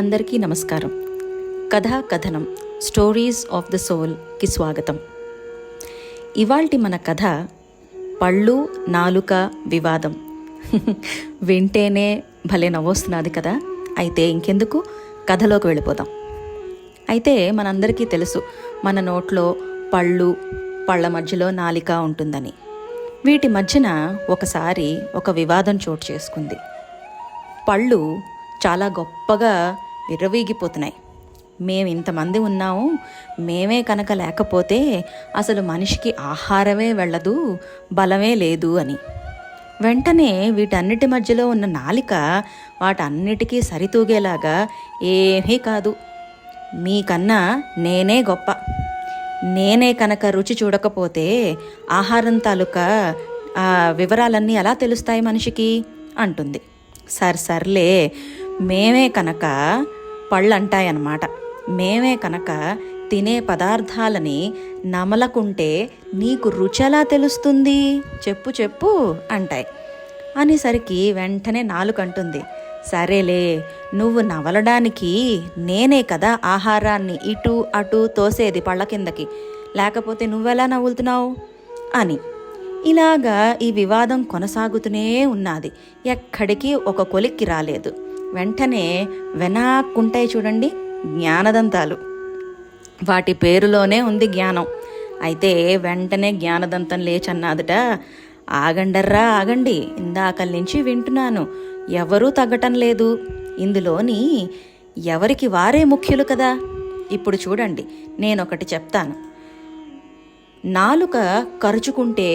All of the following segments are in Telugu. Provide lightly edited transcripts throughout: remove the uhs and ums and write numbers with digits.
అందరికీ నమస్కారం. కథా కథనం స్టోరీస్ ఆఫ్ ద సోల్కి స్వాగతం. ఇవాల్టి మన కథ పళ్ళు నాలుక వివాదం. వింటేనే భలే నవ్వొస్తున్నది కదా. అయితే ఇంకెందుకు కథలోకి వెళ్ళిపోదాం. అయితే మనందరికీ తెలుసు, మన నోట్లో పళ్ళ మధ్యలో నాలిక ఉంటుందని. వీటి మధ్యన ఒకసారి ఒక వివాదం చోటు చేసుకుంది. పళ్ళు చాలా గొప్పగా విర్రవీగిపోతున్నాయి. మేము ఇంతమంది ఉన్నాము, మేమే కనుక లేకపోతే అసలు మనిషికి ఆహారమే వెళ్ళదు, బలమే లేదు అని. వెంటనే వీటన్నిటి మధ్యలో ఉన్న నాలిక వాటన్నిటికీ సరితూగేలాగా, ఏమీ కాదు, మీకన్నా నేనే గొప్ప, నేనే కనుక రుచి చూడకపోతే ఆహారం తాలూకా వివరాలన్నీ ఎలా తెలుస్తాయి మనిషికి అంటుంది. సర్లే, మేమే కనుక పళ్ళు అంటాయన్నమాట, మేమే కనుక తినే పదార్థాలని నమలకుంటే నీకు రుచి ఎలా తెలుస్తుంది, చెప్పు అంటాయి. అనేసరికి వెంటనే నాలుకంటుంది, సరేలే, నువ్వు నవలడానికి నేనే కదా ఆహారాన్ని ఇటు అటు తోసేది పళ్ళ కిందకి, లేకపోతే నువ్వెలా నవ్వులుతున్నావు అని. ఇలాగా ఈ వివాదం కొనసాగుతూనే ఉన్నది. ఎక్కడికి ఒక కొలిక్కి రాలేదు. వెంటనే వెనాక్కుంటాయి చూడండి జ్ఞానదంతాలు. వాటి పేరులోనే ఉంది జ్ఞానం. అయితే వెంటనే జ్ఞానదంతం లేచన్నాదుట, ఆగండి, ఇందాకల నుంచి వింటున్నాను, ఎవరూ తగ్గటం లేదు, ఇందులోని ఎవరికి వారే ముఖ్యులు కదా. ఇప్పుడు చూడండి, నేనొకటి చెప్తాను. నాలుక కరుచుకుంటే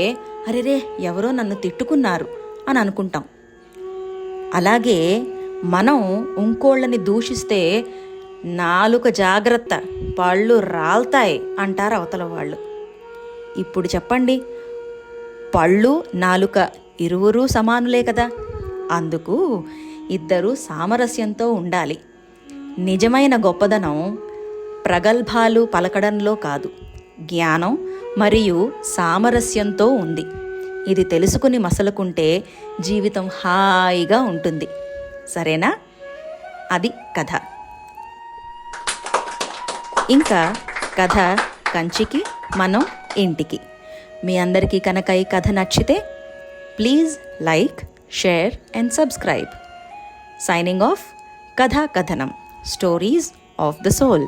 అరెరే ఎవరో నన్ను తిట్టుకున్నారు అని అనుకుంటాం. అలాగే మనం ఇంకోళ్ళని దూషిస్తే నాలుక జాగ్రత్త, పళ్ళు రాల్తాయి అంటారు అవతల వాళ్ళు. ఇప్పుడు చెప్పండి, పళ్ళు నాలుక ఇరువురు సమానులే కదా. అందుకు ఇద్దరు సామరస్యంతో ఉండాలి. నిజమైన గొప్పదనం ప్రగల్భాలు పలకడంలో కాదు, జ్ఞానం మరియు సామరస్యంతో ఉంది. ఇది తెలుసుకుని మసలుకుంటే జీవితం హాయిగా ఉంటుంది. సరేనా? అది కథ. ఇంకా కథ కంచికి, మనం ఇంటికి. మీ అందరికీ కనుక ఈ కథ నచ్చితే please like, share and subscribe. Signing off. కథా కథనం స్టోరీస్ ఆఫ్ ద సోల్.